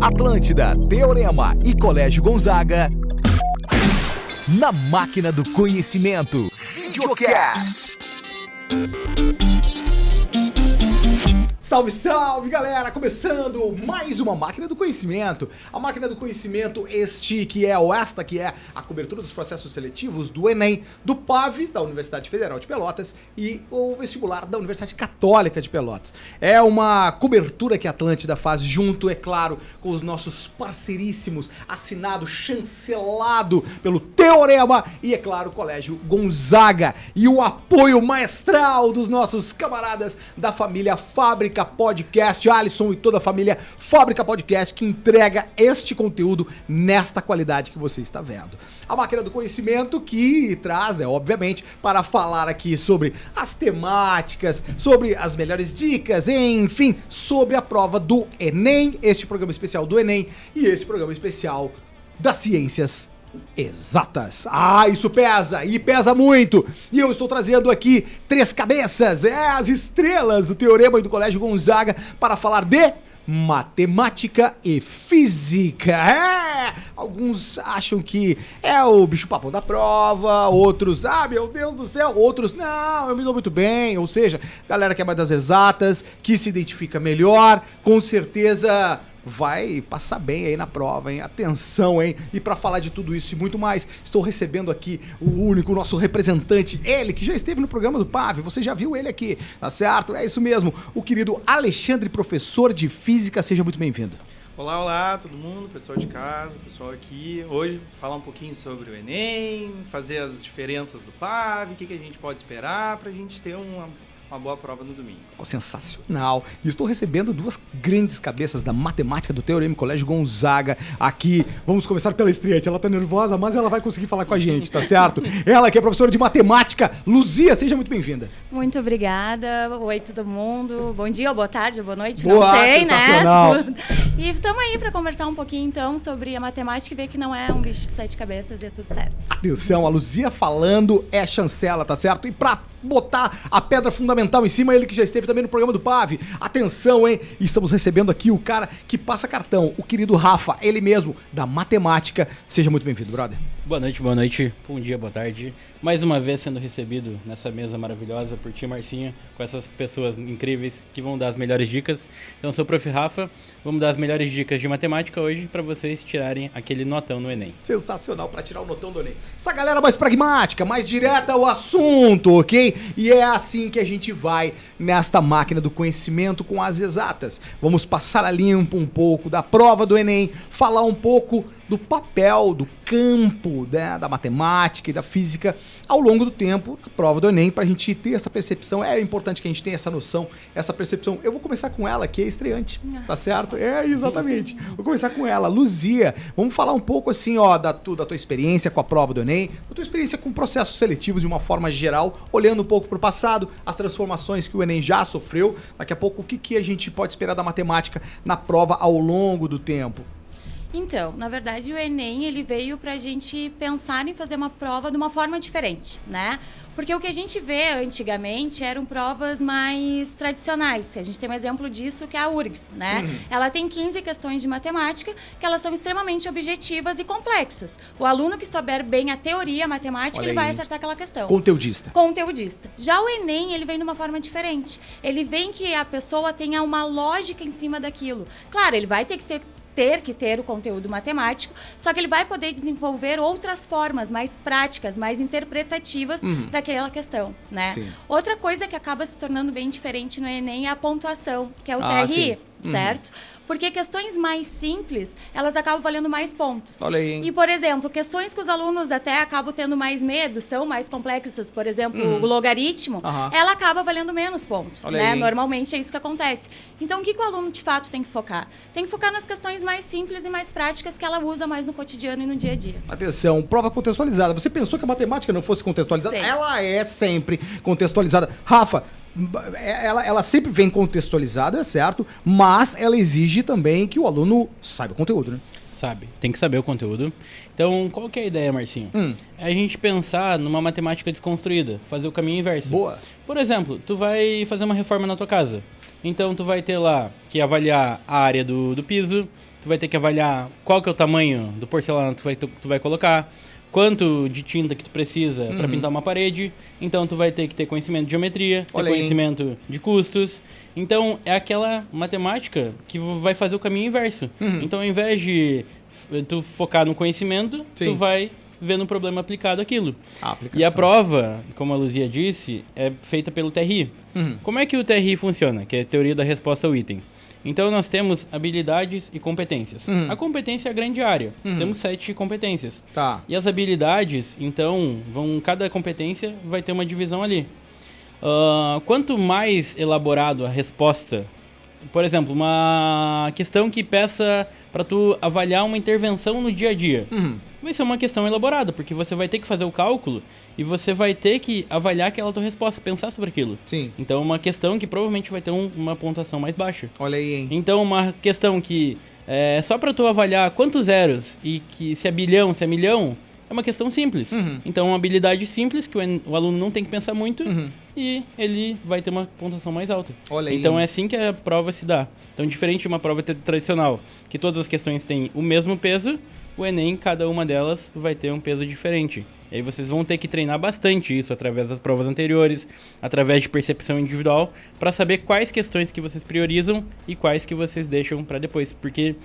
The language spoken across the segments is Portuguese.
Atlântida, Teorema e Colégio Gonzaga na Máquina do Conhecimento. Videocast. Salve, salve, galera! Começando mais uma Máquina do Conhecimento. A Máquina do Conhecimento, esta que é a cobertura dos processos seletivos do Enem, do PAV, da Universidade Federal de Pelotas, e o vestibular da Universidade Católica de Pelotas. É uma cobertura que a Atlântida faz junto, é claro, com os nossos parceiríssimos, assinado, chancelado pelo Teorema e, é claro, o Colégio Gonzaga. E o apoio maestral dos nossos camaradas da família Fábrica Podcast, Alisson e toda a família Fábrica Podcast, que entrega este conteúdo nesta qualidade que você está vendo. A Máquina do Conhecimento que traz, obviamente, para falar aqui sobre as temáticas, sobre as melhores dicas, enfim, sobre a prova do Enem, este programa especial do Enem e esse programa especial das ciências exatas. Ah, isso pesa, e pesa muito. E eu estou trazendo aqui três cabeças, as estrelas do Teorema e do Colégio Gonzaga para falar de matemática e física. Alguns acham que é o bicho-papão da prova, outros, meu Deus do céu, outros, não, eu me dou muito bem. Ou seja, galera que é mais das exatas, que se identifica melhor, com certeza vai passar bem aí na prova, hein? Atenção, hein? E para falar de tudo isso e muito mais, estou recebendo aqui o nosso representante, ele que já esteve no programa do PAV, você já viu ele aqui, tá certo? É isso mesmo, o querido Alexandre, professor de Física, seja muito bem-vindo. Olá, todo mundo, pessoal de casa, pessoal aqui. Hoje, falar um pouquinho sobre o Enem, fazer as diferenças do PAV, o que a gente pode esperar pra gente ter uma boa prova no domingo. Sensacional. E estou recebendo duas grandes cabeças da matemática do Teorema Colégio Gonzaga aqui. Vamos começar pela estreante. Ela tá nervosa, mas ela vai conseguir falar com a gente, tá certo? Ela que é professora de matemática. Luzia, seja muito bem-vinda. Muito obrigada. Oi, todo mundo. Bom dia, ou boa tarde, ou boa noite, boa, não sei, sensacional. Né? E estamos aí para conversar um pouquinho, então, sobre a matemática e ver que não é um bicho de 7 cabeças e é tudo certo. Atenção, a Luzia falando é chancela, tá certo? E pra botar a pedra fundamental em cima, ele que já esteve também no programa do PAV. Atenção, hein? Estamos recebendo aqui o cara que passa cartão, o querido Rafa, ele mesmo, da matemática. Seja muito bem-vindo, brother. Boa noite, bom dia, boa tarde. Mais uma vez sendo recebido nessa mesa maravilhosa por ti, Marcinho, com essas pessoas incríveis que vão dar as melhores dicas. Então, eu sou o Prof. Rafa, vamos dar as melhores dicas de matemática hoje para vocês tirarem aquele notão no Enem. Sensacional, para tirar o notão do Enem. Essa galera mais pragmática, mais direta ao assunto, ok? E é assim que a gente vai nesta máquina do conhecimento com as exatas. Vamos passar a limpo um pouco da prova do Enem, falar um pouco do papel, do campo, né, da matemática e da física ao longo do tempo da prova do Enem, pra gente ter essa percepção. É importante que a gente tenha essa noção, essa percepção. Eu vou começar com ela, que é estreante, tá certo? Exatamente. Vou começar com ela, Luzia. Vamos falar um pouco assim, da tua experiência com a prova do Enem, da tua experiência com processos seletivos de uma forma geral, olhando um pouco pro passado, as transformações que o Enem já sofreu. Daqui a pouco, o que a gente pode esperar da matemática na prova ao longo do tempo? Então, na verdade, o Enem ele veio para a gente pensar em fazer uma prova de uma forma diferente, né? Porque o que a gente vê antigamente eram provas mais tradicionais. A gente tem um exemplo disso que é a URGS, né? Ela tem 15 questões de matemática que elas são extremamente objetivas e complexas. O aluno que souber bem a teoria matemática, ele vai acertar aquela questão. Conteudista. Já o Enem, ele vem de uma forma diferente. Ele vem que a pessoa tenha uma lógica em cima daquilo. Claro, ele vai ter que ter o conteúdo matemático, só que ele vai poder desenvolver outras formas mais práticas, mais interpretativas daquela questão, né? Sim. Outra coisa que acaba se tornando bem diferente no Enem é a pontuação, que é o TRI, certo? Porque questões mais simples, elas acabam valendo mais pontos. Olha aí, hein? E, por exemplo, questões que os alunos até acabam tendo mais medo, são mais complexas, por exemplo, o logaritmo, ela acaba valendo menos pontos, né? Normalmente é isso que acontece. Então, o que o aluno, de fato, tem que focar? Tem que focar nas questões mais simples e mais práticas que ela usa mais no cotidiano e no dia a dia. Atenção, prova contextualizada. Você pensou que a matemática não fosse contextualizada? Sim. Ela é sempre contextualizada. Rafa, ela sempre vem contextualizada, certo? Mas ela exige também que o aluno saiba o conteúdo, né? Sabe, tem que saber o conteúdo. Então, qual que é a ideia, Marcinho? É a gente pensar numa matemática desconstruída, fazer o caminho inverso. Boa. Por exemplo, tu vai fazer uma reforma na tua casa. Então, tu vai ter lá que avaliar a área do piso, tu tu vai ter que avaliar qual que é o tamanho do porcelanato que tu vai colocar, quanto de tinta que tu precisa para pintar uma parede. Então tu vai ter que ter conhecimento de geometria, ter conhecimento de custos. Então é aquela matemática que vai fazer o caminho inverso. Então ao invés de tu focar no conhecimento, tu vai ver no problema aplicado aquilo. E a prova, como a Luzia disse, é feita pelo TRI. Como é que o TRI funciona? Que é a teoria da resposta ao item. Então nós temos habilidades e competências. A competência é a grande área. Temos 7 competências. E as habilidades, então, cada competência vai ter uma divisão ali. Quanto mais elaborado a resposta, por exemplo, uma questão que peça para tu avaliar uma intervenção no dia a dia, vai ser uma questão elaborada, porque você vai ter que fazer o cálculo e você vai ter que avaliar aquela tua resposta, pensar sobre aquilo. Então, uma questão que provavelmente vai ter uma pontuação mais baixa. Olha aí, hein? Então, uma questão que é só para tu avaliar quantos zeros e que se é bilhão, se é milhão, é uma questão simples. Então, uma habilidade simples que o aluno não tem que pensar muito e ele vai ter uma pontuação mais alta. Olha aí. Então, é assim que a prova se dá. Então, diferente de uma prova tradicional, que todas as questões têm o mesmo peso, o Enem, cada uma delas vai ter um peso diferente. E aí vocês vão ter que treinar bastante isso através das provas anteriores, através de percepção individual, para saber quais questões que vocês priorizam e quais que vocês deixam para depois. Porque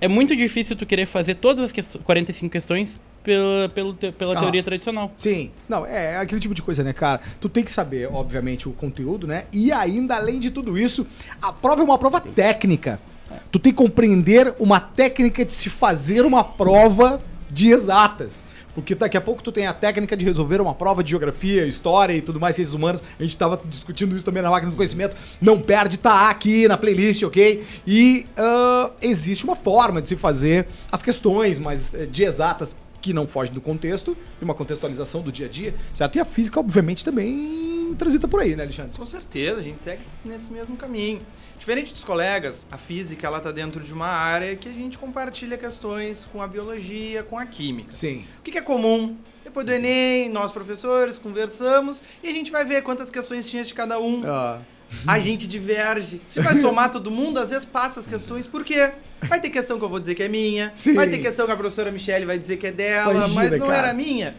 é muito difícil tu querer fazer todas as 45 questões pela teoria tradicional. Sim. Não, é aquele tipo de coisa, né, cara? Tu tem que saber, obviamente, o conteúdo, né? E ainda, além de tudo isso, a prova é uma prova técnica. Tu tem que compreender uma técnica de se fazer uma prova de exatas. Porque daqui a pouco tu tem a técnica de resolver uma prova de geografia, história e tudo mais, ciências humanas. A gente tava discutindo isso também na máquina do conhecimento. Não perde, tá aqui na playlist, ok? E existe uma forma de se fazer as questões mais de exatas que não fogem do contexto, de uma contextualização do dia a dia, certo? E a física, obviamente, também transita por aí, né, Alexandre? Com certeza, a gente segue nesse mesmo caminho. Diferente dos colegas, a física ela tá dentro de uma área que a gente compartilha questões com a biologia, com a química. Sim. O que é comum? Depois do Enem, nós professores conversamos e a gente vai ver quantas questões tinha de cada um. A gente diverge. Se vai somar todo mundo, às vezes passa as questões. Por quê? Vai ter questão que eu vou dizer que é minha. Sim. Vai ter questão que a professora Michele vai dizer que é dela. Imagina, mas não cara. era minha.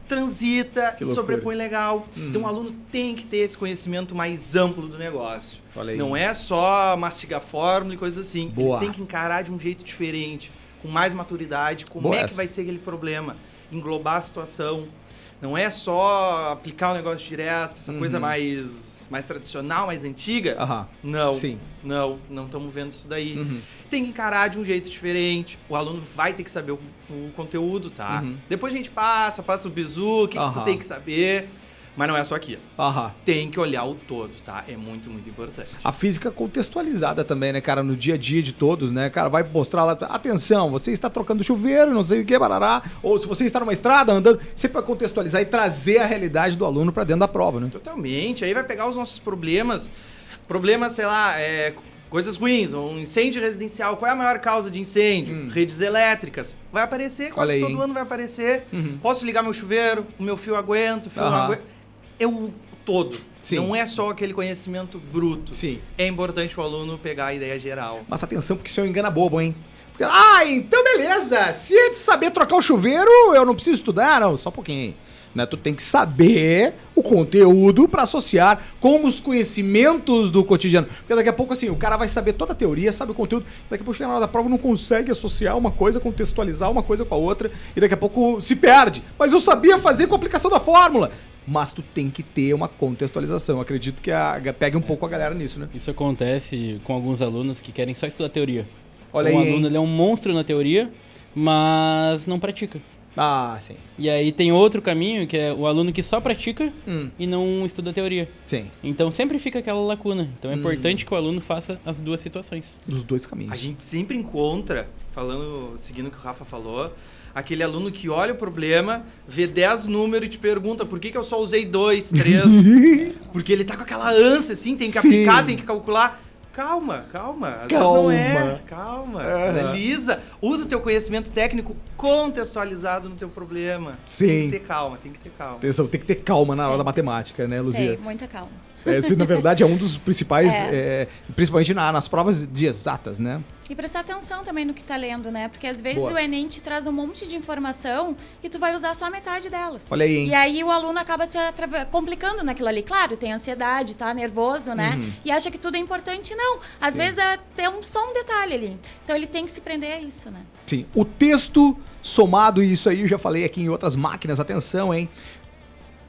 Transita Que e loucura. sobrepõe legal. Então o aluno tem que ter esse conhecimento mais amplo do negócio. Falei. Não é só mastigar fórmula e coisas assim. Boa. Ele tem que encarar de um jeito diferente, com mais maturidade, como Boa é essa. que vai ser aquele problema, englobar a situação. Não é só aplicar o negócio direto, essa coisa mais tradicional, mais antiga. Não, Sim. não estamos vendo isso daí. Tem que encarar de um jeito diferente. O aluno vai ter que saber o conteúdo, tá? Depois a gente passa o bizu, o que tu tem que saber. Mas não é só aquilo. Tem que olhar o todo, tá? É muito, muito importante. A física contextualizada também, né, cara? No dia a dia de todos, né? Cara, vai mostrar lá, atenção, você está trocando chuveiro, não sei o que, barará. Ou se você está numa estrada andando, sempre vai contextualizar e trazer a realidade do aluno pra dentro da prova, né? Totalmente. Aí vai pegar os nossos problemas, sei lá, coisas ruins, um incêndio residencial. Qual é a maior causa de incêndio? Redes elétricas. Vai aparecer, quase todo ano vai aparecer. Posso ligar meu chuveiro, o meu fio aguenta, o fio não aguenta. É o todo. Sim. Não é só aquele conhecimento bruto. Sim. É importante o aluno pegar a ideia geral. Mas atenção, porque isso é um engana bobo, hein? Porque, então beleza, se é de saber trocar o chuveiro, eu não preciso estudar, não, só um pouquinho. Né? Tu tem que saber o conteúdo pra associar com os conhecimentos do cotidiano. Porque daqui a pouco, assim, o cara vai saber toda a teoria, sabe o conteúdo, daqui a pouco chega na hora da prova, não consegue associar uma coisa, contextualizar uma coisa com a outra, e daqui a pouco se perde. Mas eu sabia fazer com a aplicação da fórmula. Mas tu tem que ter uma contextualização. Eu acredito que pegue um pouco a galera nisso, né? Isso acontece com alguns alunos que querem só estudar teoria. Olha um aí, aluno hein? ele é um monstro na teoria, mas não pratica. Sim. E aí tem outro caminho, que é o aluno que só pratica e não estuda teoria. Sim. Então sempre fica aquela lacuna. Então é importante que o aluno faça as duas situações. Dos dois caminhos. A gente sempre encontra, seguindo o que o Rafa falou, aquele aluno que olha o problema, vê 10 números e te pergunta por que eu só usei 2, 3. Porque ele tá com aquela ânsia, assim, tem que aplicar, tem que calcular. Calma. Às vezes não é. Calma. Analisa. Usa o teu conhecimento técnico contextualizado no teu problema. Sim. Tem que ter calma. Atenção, tem que ter calma na hora da matemática, né, Luzia? Tem, muita calma. Esse, na verdade, é um dos principais, principalmente nas provas de exatas, né? E prestar atenção também no que tá lendo, né? Porque às vezes Boa. o Enem te traz um monte de informação e tu vai usar só a metade delas. Olha aí, hein? E aí o aluno acaba se complicando naquilo ali. Claro, tem ansiedade, tá nervoso, né? E acha que tudo é importante. Não. Às vezes tem só um detalhe ali. Então ele tem que se prender a isso, né? Sim. O texto somado, e isso aí eu já falei aqui em outras máquinas, atenção, hein?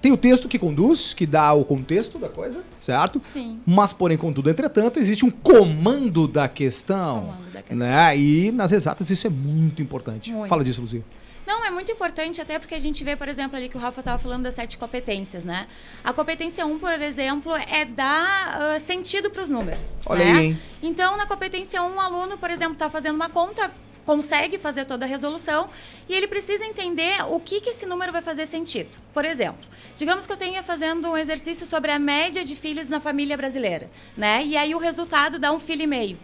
Tem o texto que conduz, que dá o contexto da coisa, certo? Sim. Mas, porém, contudo, entretanto, existe um comando da questão. Comando da questão. Né? E nas exatas isso é muito importante. Muito. Fala disso, Luzia. Não, é muito importante até porque a gente vê, por exemplo, ali que o Rafa estava falando das 7 competências, né? A competência 1, por exemplo, é dar sentido para os números. Olha né? aí, hein? Então, na competência 1, o aluno, por exemplo, está fazendo uma conta, consegue fazer toda a resolução e ele precisa entender o que esse número vai fazer sentido. Por exemplo, digamos que eu tenha fazendo um exercício sobre a média de filhos na família brasileira, né? E aí o resultado dá 1,5 filho.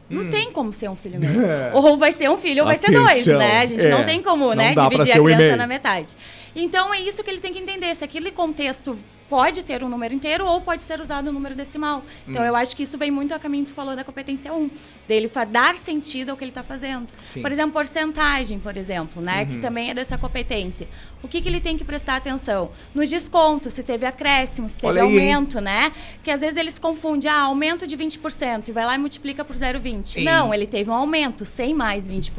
Não tem como ser 1,5 filho. Ou vai ser 1 filho ou vai ser 2, Atenção. né? A gente não tem como, Não né? dá pra Dividir ser a 1,5. criança na metade. Então é isso que ele tem que entender. Se aquele contexto pode ter um número inteiro ou pode ser usado um número decimal. Então eu acho que isso vem muito a caminho, tu falou da competência 1, dele dar sentido ao que ele está fazendo. Sim. Por exemplo, porcentagem, por exemplo, né? Que também é dessa competência. O que ele tem que prestar atenção? Nos descontos, se teve acréscimo, se teve Olha aí, aumento, né? Que às vezes eles confundem, aumento de 20% e vai lá e multiplica por 0,20. Ei. Não, ele teve um aumento sem mais 20%.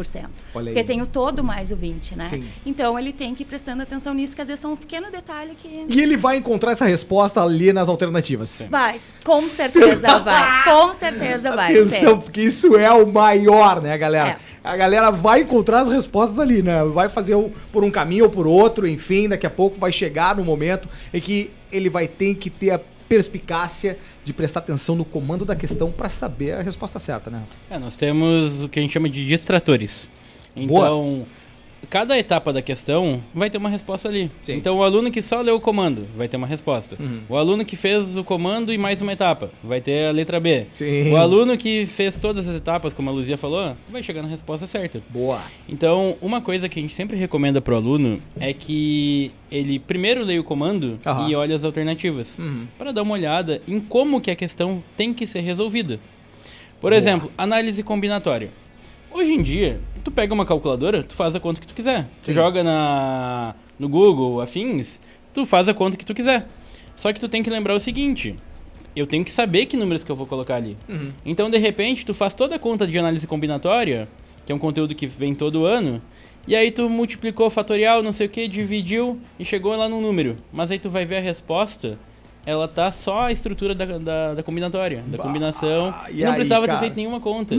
Olha aí. Porque tem o todo mais o 20, né? Sim. Então ele tem que ir prestando atenção nisso, que às vezes são um pequeno detalhe que... E ele vai encontrar essa resposta ali nas alternativas. Vai, com certeza vai. Com certeza vai. Atenção, sempre. porque isso é o maior, né, galera? É. A galera vai encontrar as respostas ali, né? Vai fazer por um caminho ou por outro, enfim, daqui a pouco vai chegar no momento em que ele vai ter que ter a perspicácia de prestar atenção no comando da questão para saber a resposta certa, né? Nós temos o que a gente chama de distratores. Boa. Então, cada etapa da questão vai ter uma resposta ali. Sim. Então, o aluno que só leu o comando vai ter uma resposta. O aluno que fez o comando e mais uma etapa vai ter a letra B. Sim. O aluno que fez todas as etapas, como a Luzia falou, vai chegar na resposta certa. Boa. Então, uma coisa que a gente sempre recomenda pro aluno é que ele primeiro leia o comando Aham. e olhe as alternativas, para dar uma olhada em como que a questão tem que ser resolvida. Por exemplo, análise combinatória. Hoje em dia, tu pega uma calculadora, tu faz a conta que tu quiser. Tu Sim. joga no Google, afins, tu faz a conta que tu quiser. Só que tu tem que lembrar o seguinte: eu tenho que saber que números que eu vou colocar ali. Então, de repente, tu faz toda a conta de análise combinatória, que é um conteúdo que vem todo ano, e aí tu multiplicou fatorial, não sei o que, dividiu e chegou lá no número. Mas aí tu vai ver a resposta, ela tá só a estrutura da combinatória, da combinação, e e não aí, precisava cara? ter feito nenhuma conta.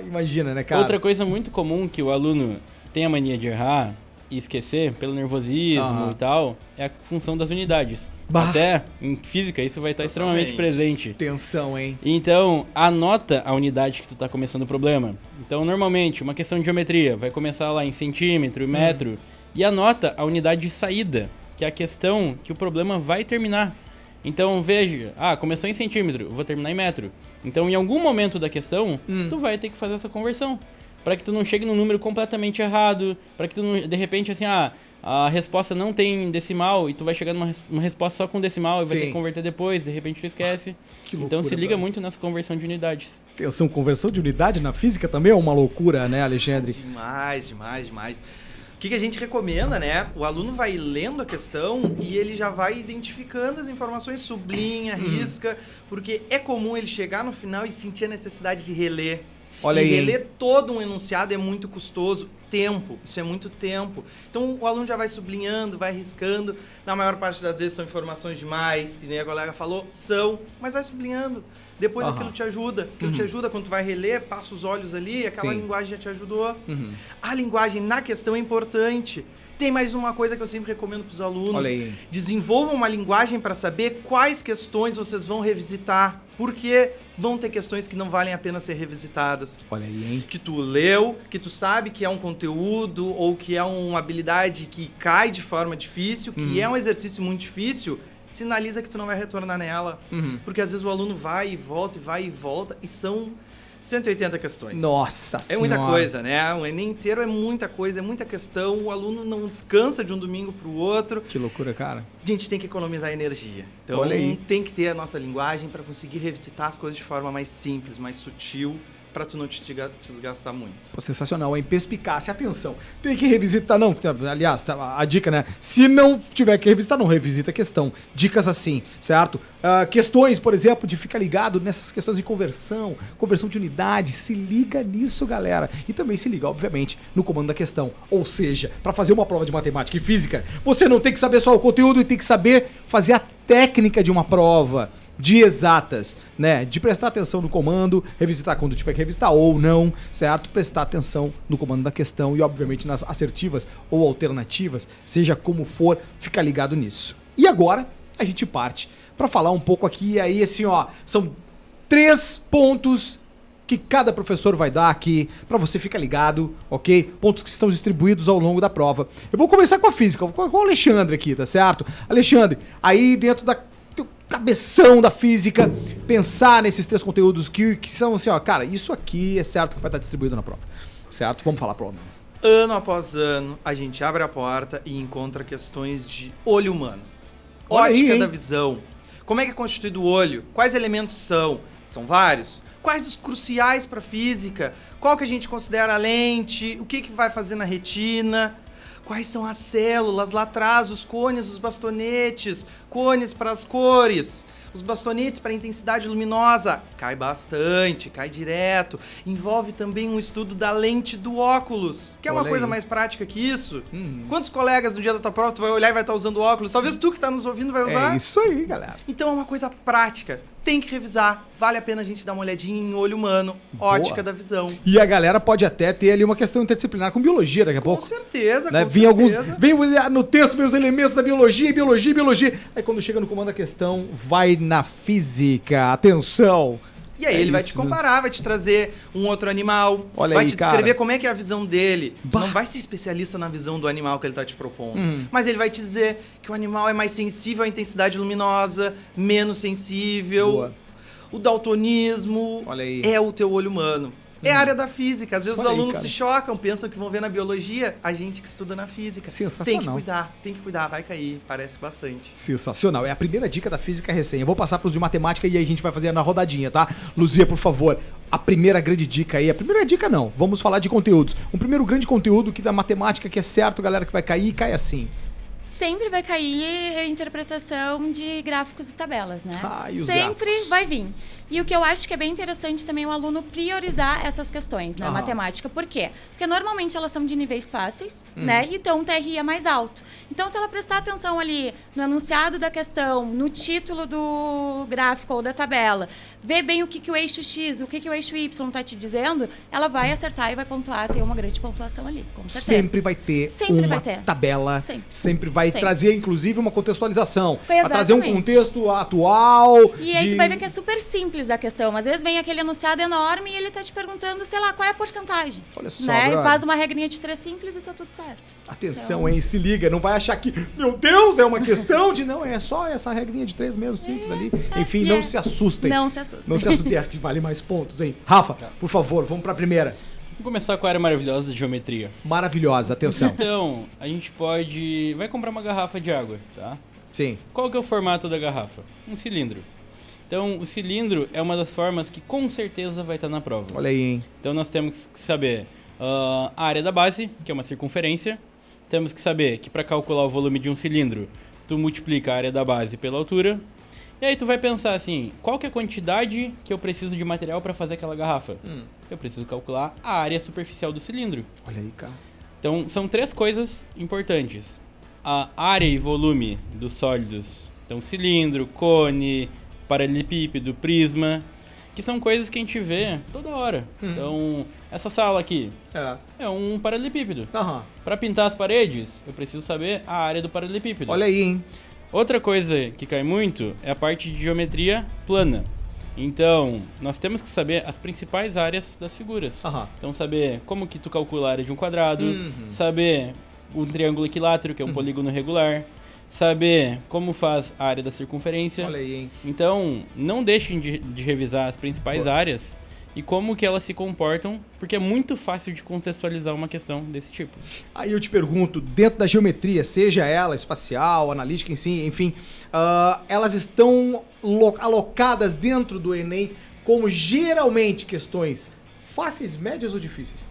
Imagina, né, cara? Outra coisa muito comum que o aluno tem a mania de errar e esquecer, pelo nervosismo Aham. e tal, é a função das unidades. Bah. Até em física isso vai estar extremamente presente. Atenção, hein? Então, anota a unidade que tu tá começando o problema. Então, normalmente, uma questão de geometria vai começar lá em centímetro e metro, e anota a unidade de saída, que é a questão que o problema vai terminar. Então, veja, começou em centímetro, eu vou terminar em metro. Então, em algum momento da questão, tu vai ter que fazer essa conversão. Para que tu não chegue num número completamente errado, para que tu não, de repente, assim, a resposta não tem decimal e tu vai chegar numa resposta só com decimal e vai ter que converter depois, de repente tu esquece. Que loucura, Então se liga cara. muito nessa conversão de unidades. Atenção, conversão de unidade na física também é uma loucura, né, Alexandre? Demais. O que a gente recomenda, né? O aluno vai lendo a questão e ele já vai identificando as informações, sublinha, risca, porque é comum ele chegar no final e sentir a necessidade de reler. Olha e aí, hein? reler todo um enunciado é muito custoso. Tempo, isso é muito tempo. Então o aluno já vai sublinhando, vai riscando. Na maior parte das vezes são informações demais, que nem a colega falou, mas vai sublinhando. Depois aquilo te ajuda. Aquilo te ajuda quando tu vai reler, passa os olhos ali, aquela Sim. linguagem já te ajudou. A linguagem na questão é importante. Tem mais uma coisa que eu sempre recomendo para os alunos. Olha aí. Desenvolvam uma linguagem para saber quais questões vocês vão revisitar. Porque vão ter questões que não valem a pena ser revisitadas. Olha aí, hein? Que tu leu, que tu sabe que é um conteúdo ou que é uma habilidade que cai de forma difícil, que é um exercício muito difícil, sinaliza que tu não vai retornar nela. Porque às vezes o aluno vai e volta, e são 180 questões. Nossa É senhora. muita coisa, né? O Enem inteiro é muita coisa, é muita questão. O aluno não descansa de um domingo para o outro. Que loucura, cara. A gente tem que economizar energia. Então Olha aí. tem que ter a nossa linguagem para conseguir revisitar as coisas de forma mais simples, mais sutil, para tu não te desgastar muito. Pô, sensacional, hein? Perspicácia, atenção. Tem que revisitar, não. Aliás, a dica, né? Se não tiver que revisitar, não revisita a questão. Dicas assim, certo? Questões, por exemplo, de ficar ligado nessas questões de conversão de unidade. Se liga nisso, galera. E também se liga, obviamente, no comando da questão. Ou seja, para fazer uma prova de matemática e física, você não tem que saber só o conteúdo e tem que saber fazer a técnica de uma prova. De exatas, né? De prestar atenção no comando, revisitar quando tiver que revisitar ou não, certo? Prestar atenção no comando da questão e, obviamente, nas assertivas ou alternativas, seja como for, fica ligado nisso. E agora, a gente parte para falar um pouco aqui, aí assim, ó, são 3 pontos que cada professor vai dar aqui para você ficar ligado, ok? Pontos que estão distribuídos ao longo da prova. Eu vou começar com a física, com o Alexandre aqui, tá certo? Alexandre, aí dentro da cabeção da física, pensar nesses 3 conteúdos que são assim, ó, cara, isso aqui é certo que vai estar distribuído na prova, certo? Vamos falar prova. Ano após ano, a gente abre a porta e encontra questões de olho humano. Olha Ótica aí, da hein? visão. Como é que é constituído o olho? Quais elementos são? São vários? Quais os cruciais para física? Qual que a gente considera a lente? O que vai fazer na retina? Quais são as células lá atrás, os cones, os bastonetes, cones para as cores, os bastonetes para a intensidade luminosa? Cai bastante, cai direto. Envolve também um estudo da lente do óculos, que é uma Olha coisa aí. mais prática que isso. Quantos colegas no dia da tua prova tu vai olhar e vai estar usando óculos? Talvez tu que está nos ouvindo vai usar. É isso aí, galera. Então é uma coisa prática. Tem que revisar. Vale a pena a gente dar uma olhadinha em olho humano, Boa. ótica da visão. E a galera pode até ter ali uma questão interdisciplinar com biologia daqui a Com pouco. certeza, Né? com Vem certeza. no texto, vem os elementos da biologia. Aí quando chega no comando da questão, vai na física. Atenção! E aí É ele vai isso, te comparar, vai te trazer um outro animal, Olha vai aí, te descrever cara. como é que é a visão dele. Tu Bah. não vai ser especialista na visão do animal que ele tá te propondo, mas ele vai te dizer que o animal é mais sensível à intensidade luminosa, menos sensível. Boa. O daltonismo Olha aí. é o teu olho humano. É a área da física. Às vezes Olha os aí, alunos cara. se chocam, pensam que vão ver na biologia, a gente que estuda na física. Sensacional. Tem que cuidar, vai cair, parece bastante. Sensacional. É a primeira dica da física recém. Eu vou passar pros de matemática e aí a gente vai fazer na rodadinha, tá? Luzia, por favor, a primeira grande dica aí. A primeira dica não, vamos falar de conteúdos. Um primeiro grande conteúdo que da matemática que é certo, galera, que vai cair, cai assim. Sempre vai cair a interpretação de gráficos e tabelas, né? Ah, e os Sempre gráficos? vai vir. E o que eu acho que é bem interessante também é o aluno priorizar essas questões na Aham. matemática. Por quê? Porque normalmente elas são de níveis fáceis, né? E então o TRI é mais alto. Então, se ela prestar atenção ali no enunciado da questão, no título do gráfico ou da tabela, ver bem o que o eixo X, o que o eixo Y está te dizendo, ela vai acertar e vai pontuar, ter uma grande pontuação ali, com certeza. Sempre vai ter Sempre uma vai ter. tabela, sempre vai Sempre. trazer, inclusive, uma contextualização. Vai Exatamente. trazer um contexto atual. E aí tu vai ver que é super simples a questão. Às vezes vem aquele enunciado enorme e ele tá te perguntando, sei lá, qual é a porcentagem. Olha só, né? brother. Faz uma regrinha de 3 simples e tá tudo certo. Atenção, Então- hein? Se liga, não vai achar que, meu Deus, é uma questão de... Não, é só essa regrinha de 3 mesmo, simples ali. Enfim, não se assustem. Não se assustem. Não se assustem, essa que vale mais pontos, hein? Rafa, por favor, vamos pra primeira. Vamos começar com a área maravilhosa de geometria. Maravilhosa, atenção. Então, a gente pode... Vai comprar uma garrafa de água, tá? Sim. Qual que é o formato da garrafa? Um cilindro. Então, o cilindro é uma das formas que com certeza vai estar na prova. Olha aí, hein? Então, nós temos que saber a área da base, que é uma circunferência. Temos que saber que para calcular o volume de um cilindro, tu multiplica a área da base pela altura. E aí tu vai pensar assim, qual que é a quantidade que eu preciso de material para fazer aquela garrafa? Eu preciso calcular a área superficial do cilindro. Olha aí, cara. Então, são 3 coisas importantes. A área e volume dos sólidos. Então, cilindro, cone, paralelepípedo, prisma, que são coisas que a gente vê toda hora. Então, essa sala aqui é um paralelepípedo. Aham. Para pintar as paredes, eu preciso saber a área do paralelepípedo. Olha aí, hein? Outra coisa que cai muito é a parte de geometria plana. Então, nós temos que saber as principais áreas das figuras. Aham. Então, saber como que tu calcula a área de um quadrado, saber um triângulo equilátero, que é um polígono regular, saber como faz a área da circunferência. Olha aí, hein? Então, não deixem de revisar as principais áreas e como que elas se comportam, porque é muito fácil de contextualizar uma questão desse tipo. Aí eu te pergunto, dentro da geometria, seja ela espacial, analítica, enfim, elas estão alocadas dentro do Enem como geralmente questões fáceis, médias ou difíceis?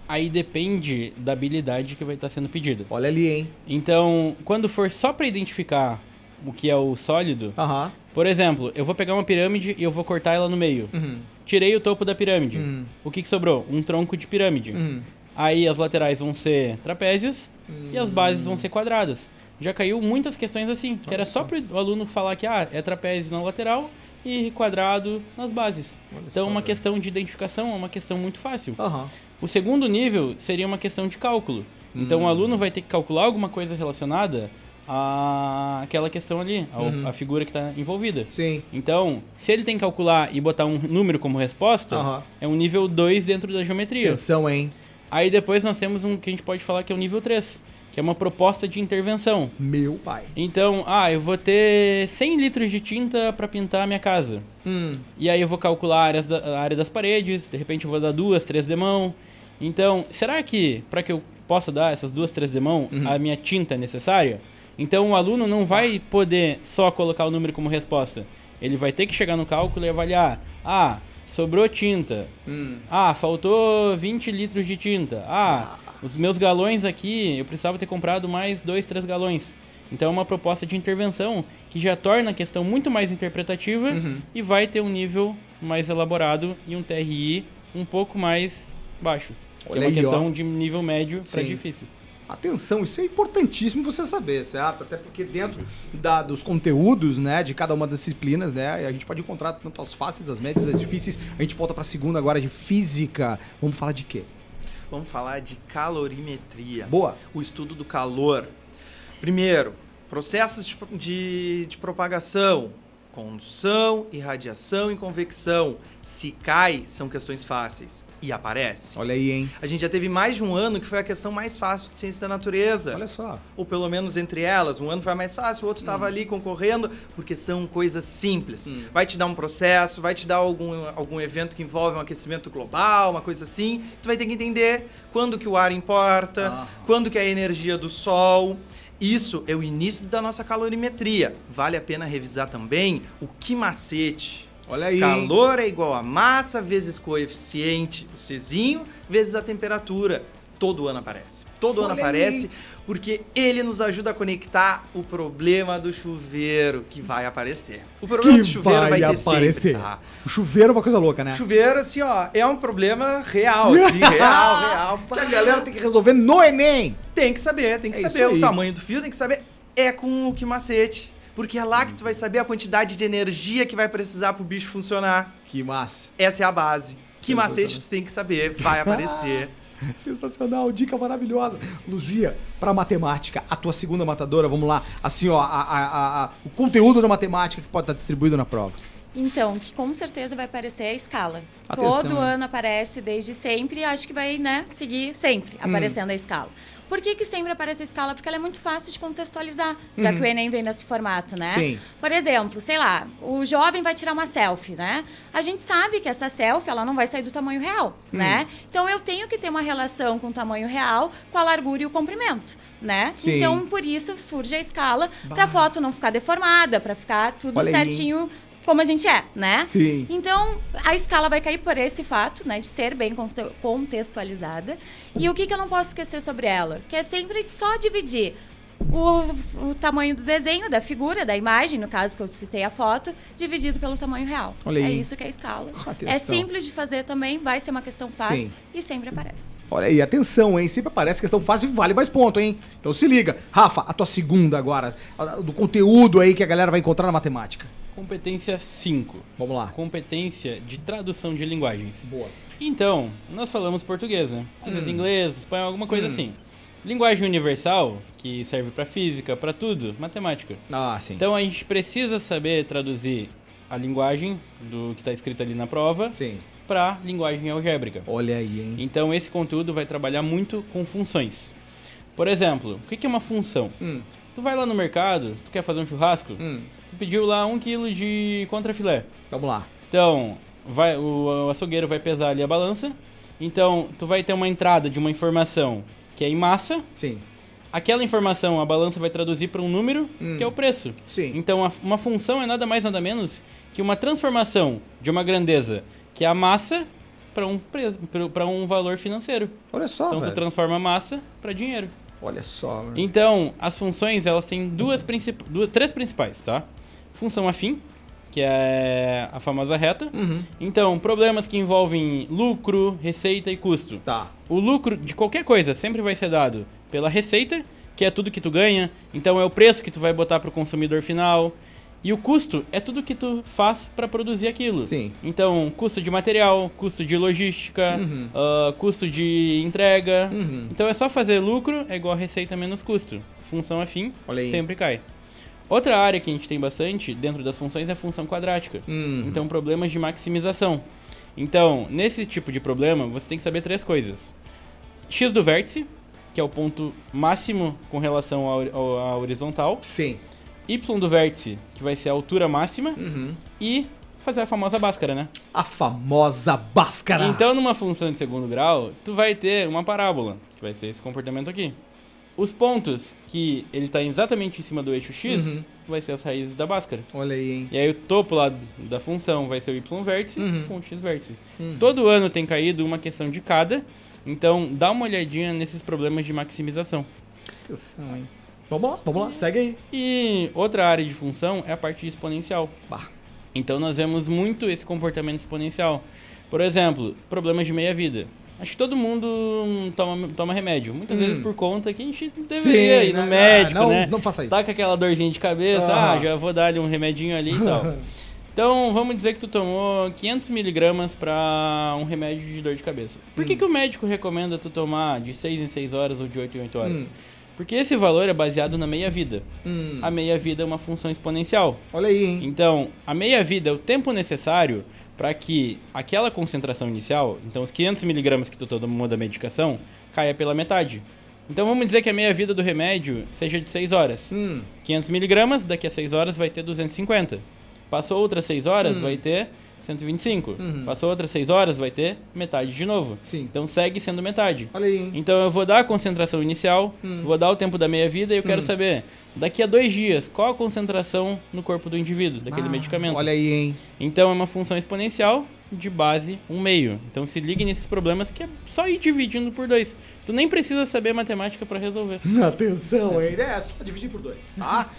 Aí depende da habilidade que vai estar sendo pedida. Olha ali, hein? Então, quando for só para identificar o que é o sólido, Aham. por exemplo, eu vou pegar uma pirâmide e eu vou cortar ela no meio. Tirei o topo da pirâmide. O que sobrou? Um tronco de pirâmide. Aí as laterais vão ser trapézios e as bases vão ser quadradas. Já caiu muitas questões assim, que era só para o aluno falar que é trapézio na lateral e quadrado nas bases. Então uma questão de identificação é uma questão muito fácil. Aham. O segundo nível seria uma questão de cálculo. Então o aluno vai ter que calcular alguma coisa relacionada àquela questão ali, à figura que está envolvida. Sim. Então, se ele tem que calcular e botar um número como resposta, é um nível 2 dentro da geometria. Atenção, hein? Aí depois nós temos um que a gente pode falar que é o nível 3, que é uma proposta de intervenção. Meu pai. Então, eu vou ter 100 litros de tinta para pintar a minha casa. E aí eu vou calcular a área das paredes, de repente eu vou dar 2, 3 demão. Então, será que, para que eu possa dar essas 2, 3 demão, a minha tinta é necessária? Então o aluno não vai poder só colocar o número como resposta. Ele vai ter que chegar no cálculo e avaliar. Sobrou tinta. Faltou 20 litros de tinta. Os meus galões aqui, eu precisava ter comprado mais 2, 3 galões. Então é uma proposta de intervenção que já torna a questão muito mais interpretativa e vai ter um nível mais elaborado e um TRI um pouco mais baixo. Olha é uma aí, questão de nível médio para Sim. difícil. Atenção, isso é importantíssimo você saber, certo? Até porque dentro dos conteúdos, né, de cada uma das disciplinas, né, a gente pode encontrar tanto as fáceis, as médias, as difíceis. A gente volta para a segunda agora de física. Vamos falar de quê? Vamos falar de calorimetria. Boa. O estudo do calor. Primeiro, processos de propagação, condução, irradiação e convecção. Se cai, são questões fáceis. E aparece. Olha aí, hein? A gente já teve mais de um ano que foi a questão mais fácil de ciência da natureza. Olha só. Ou pelo menos entre elas. Um ano foi a mais fácil, o outro estava ali concorrendo, porque são coisas simples. Vai te dar um processo, vai te dar algum evento que envolve um aquecimento global, uma coisa assim. Tu vai ter que entender quando que o ar importa, quando que é a energia do sol. Isso é o início da nossa calorimetria. Vale a pena revisar também o que macete. Olha aí. Calor é igual a massa vezes coeficiente, o Czinho, vezes a temperatura. Todo ano aparece. Todo ano aparece porque ele nos ajuda a conectar o problema do chuveiro que vai aparecer. O problema do chuveiro vai ter aparecer. sempre, tá? O chuveiro é uma coisa louca, né? Chuveiro, assim, é um problema real, assim, real. Que a galera tem que resolver no Enem. Tem que saber, tem que saber. O tamanho do fio tem que saber. É com o que macete. Porque é lá que tu vai saber a quantidade de energia que vai precisar pro bicho funcionar. Que massa. Essa é a base. Que macete tu tem que saber, vai aparecer. Sensacional, dica maravilhosa. Luzia, pra matemática, a tua segunda matadora, vamos lá. Assim, o conteúdo da matemática que pode estar distribuído na prova. Então, que com certeza vai aparecer a escala. Atenção, Todo ano aparece desde sempre e acho que vai, seguir sempre aparecendo a escala. Por que sempre aparece a escala? Porque ela é muito fácil de contextualizar, já que o Enem vem nesse formato, né? Sim. Por exemplo, sei lá, o jovem vai tirar uma selfie, né? A gente sabe que essa selfie, ela não vai sair do tamanho real, né? Então, eu tenho que ter uma relação com o tamanho real, com a largura e o comprimento, né? Sim. Então, por isso surge a escala, para a foto não ficar deformada, para ficar tudo Olha aí. certinho como a gente é, né? Sim. Então, a escala vai cair por esse fato, né, de ser bem contextualizada. E o que eu não posso esquecer sobre ela? Que é sempre só dividir o tamanho do desenho, da figura, da imagem, no caso que eu citei a foto, dividido pelo tamanho real. Olha aí. É isso que é a escala. Atenção. É simples de fazer também, vai ser uma questão fácil Sim. e sempre aparece. Olha aí, atenção, hein? Sempre aparece questão fácil e vale mais ponto, hein? Então se liga. Rafa, a tua segunda agora, do conteúdo aí que a galera vai encontrar na matemática. Competência 5. Vamos lá. Competência de tradução de linguagens. Boa. Então, nós falamos português, né? Às vezes inglês, espanhol, alguma coisa assim. Linguagem universal, que serve para física, para tudo, matemática. Ah, sim. Então a gente precisa saber traduzir a linguagem do que está escrito ali na prova Sim. para linguagem algébrica. Olha aí, hein? Então esse conteúdo vai trabalhar muito com funções. Por exemplo, o que é uma função? Tu vai lá no mercado, tu quer fazer um churrasco, tu pediu lá 1 kg de contrafilé. Vamos lá. Então, o açougueiro vai pesar ali a balança. Então, tu vai ter uma entrada de uma informação que é em massa. Sim. Aquela informação, a balança vai traduzir para um número, que é o preço. Sim. Então, uma função é nada mais, nada menos que uma transformação de uma grandeza, que é a massa, para um valor financeiro. Olha só, Então, velho. tu transforma a massa para dinheiro. Olha só, velho. Então, as funções, elas têm três principais, tá? Função afim, que é a famosa reta. Então, problemas que envolvem lucro, receita e custo. Tá. O lucro de qualquer coisa sempre vai ser dado pela receita, que é tudo que tu ganha. Então, é o preço que tu vai botar pro consumidor final. E o custo é tudo que tu faz para produzir aquilo. Sim. Então, custo de material, custo de logística, custo de entrega. Então, é só fazer lucro, é igual a receita menos custo. Função afim, Olha aí. sempre cai. Outra área que a gente tem bastante dentro das funções é a função quadrática. Então, problemas de maximização. Então, nesse tipo de problema, você tem que saber três coisas. X do vértice, que é o ponto máximo com relação à horizontal. Sim. Y do vértice, que vai ser a altura máxima. E fazer a famosa báscara, né? A famosa báscara. Então, numa função de segundo grau, tu vai ter uma parábola, que vai ser esse comportamento aqui. Os pontos que ele está exatamente em cima do eixo X, vai ser as raízes da báscara. Olha aí, hein? E aí o topo lá da função vai ser o Y vértice com o X vértice. Todo ano tem caído uma questão de cada, então dá uma olhadinha nesses problemas de maximização. Atenção, hein? Vamos lá, segue aí. E outra área de função é a parte de exponencial. Bah. Então nós vemos muito esse comportamento exponencial. Por exemplo, problemas de meia-vida. Acho que todo mundo toma remédio. Muitas vezes por conta que a gente deveria ir no médico, né? Não faça isso. Tá com aquela dorzinha de cabeça, já vou dar ali um remedinho ali e tal. Então, vamos dizer que tu tomou 500 miligramas para um remédio de dor de cabeça. Por que o médico recomenda tu tomar de 6 em 6 horas ou de 8 em 8 horas? Porque esse valor é baseado na meia-vida. A meia-vida é uma função exponencial. Olha aí, hein? Então, a meia-vida é o tempo necessário para que aquela concentração inicial, então os 500 miligramas que tu tomou da medicação, caia pela metade. Então vamos dizer que a meia-vida do remédio seja de 6 horas. 500 miligramas, daqui a 6 horas vai ter 250. Passou outras 6 horas, vai ter 125. Passou outras 6 horas, vai ter metade de novo. Sim. Então segue sendo metade. Olha aí, hein? Então eu vou dar a concentração inicial, vou dar o tempo da meia-vida e eu quero saber, daqui a 2 dias, qual a concentração no corpo do indivíduo, daquele medicamento. Olha aí, hein? Então é uma função exponencial de base 1/2. Então se ligue nesses problemas que é só ir dividindo por 2. Tu nem precisa saber matemática para resolver. Atenção, hein? É só dividir por 2, tá?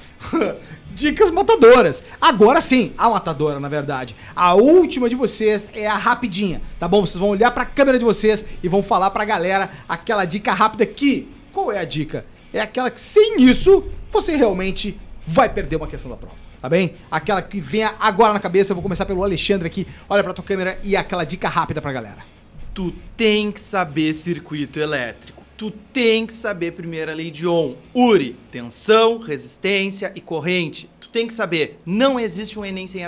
Dicas matadoras. Agora sim, a matadora, na verdade. A última de vocês é a rapidinha, tá bom? Vocês vão olhar pra câmera de vocês e vão falar pra galera aquela dica rápida que... Qual é a dica? É aquela que sem isso, você realmente vai perder uma questão da prova. Tá bem? Aquela que vem agora na cabeça. Eu vou começar pelo Alexandre aqui. Olha pra tua câmera e aquela dica rápida pra galera. Tu tem que saber circuito elétrico. Tu tem que saber primeira lei de Ohm. URI, tensão, resistência e corrente. Tu tem que saber. Não existe um Enem sem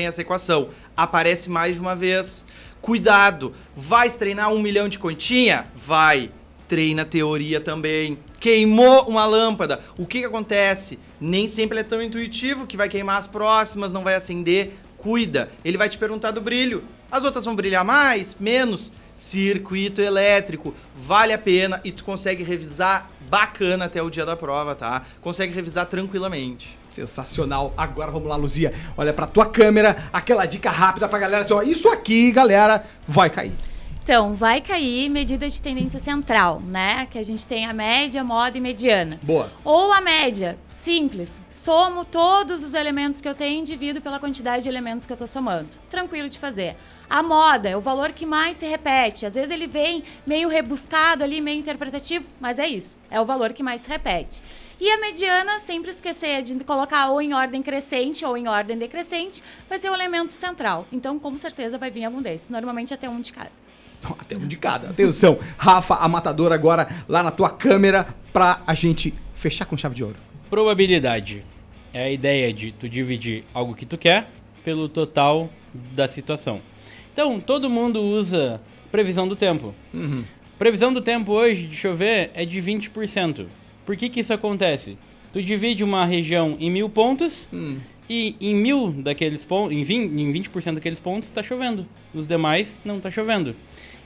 essa equação. Aparece mais de uma vez. Cuidado. Vai treinar 1 milhão de continha? Vai. Treina teoria também. Queimou uma lâmpada. O que acontece? Nem sempre é tão intuitivo que vai queimar as próximas, não vai acender. Cuida. Ele vai te perguntar do brilho. As outras vão brilhar mais? Menos? Circuito elétrico. Vale a pena e tu consegue revisar bacana até o dia da prova, tá? Consegue revisar tranquilamente. Sensacional. Agora vamos lá, Luzia. Olha pra tua câmera, aquela dica rápida pra galera. Assim, ó, isso aqui, galera, vai cair. Então, vai cair medida de tendência central, né? Que a gente tem a média, moda e mediana. Boa. Ou a média, simples. Somo todos os elementos que eu tenho e divido pela quantidade de elementos que eu tô somando. Tranquilo de fazer. A moda é o valor que mais se repete. Às vezes ele vem meio rebuscado ali, meio interpretativo, mas é isso. É o valor que mais se repete. E a mediana, sempre esquecer de colocar ou em ordem crescente ou em ordem decrescente, vai ser o elemento central. Então, com certeza, vai vir algum desses. Normalmente até um de cada. Até um de cada. Atenção. Rafa, a matadora agora lá na tua câmera pra a gente fechar com chave de ouro. Probabilidade é a ideia de tu dividir algo que tu quer pelo total da situação. Então, todo mundo usa previsão do tempo. Previsão do tempo hoje de chover é de 20%. Por que isso acontece? Tu divide uma região em 1000 pontos E em 1000 daqueles pontos, em 20% daqueles pontos está chovendo. Os demais não está chovendo.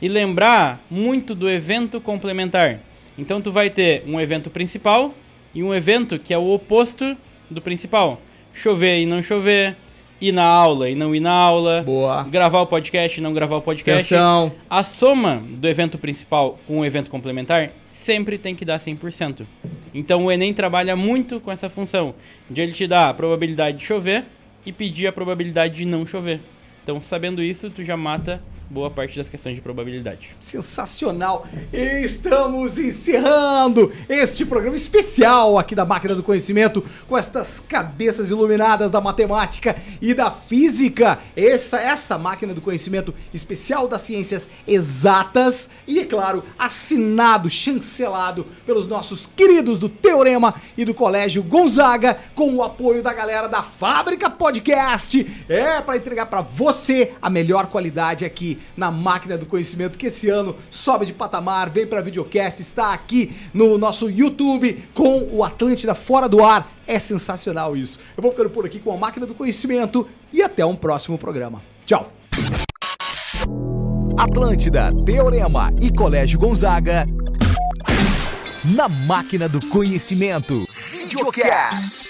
E lembrar muito do evento complementar. Então tu vai ter um evento principal e um evento que é o oposto do principal. Chover e não chover, ir na aula e não ir na aula, Boa. gravar o podcast e não gravar o podcast. Atenção. A soma do evento principal com o evento complementar sempre tem que dar 100%. Então o Enem trabalha muito com essa função de ele te dar a probabilidade de chover e pedir a probabilidade de não chover. Então, sabendo isso, tu já mata boa parte das questões de probabilidade. Sensacional! E estamos encerrando este programa especial aqui da Máquina do Conhecimento com estas cabeças iluminadas da matemática e da física. Essa Máquina do Conhecimento especial das ciências exatas e, é claro, assinado, chancelado pelos nossos queridos do Teorema e do Colégio Gonzaga, com o apoio da galera da Fábrica Podcast. É para entregar para você a melhor qualidade aqui na Máquina do Conhecimento, que esse ano sobe de patamar, vem para videocast, está aqui no nosso YouTube com o Atlântida Fora do Ar. É sensacional isso. Eu vou ficando por aqui com a Máquina do Conhecimento e até um próximo programa. Tchau! Atlântida, Teorema e Colégio Gonzaga na Máquina do Conhecimento. Videocast.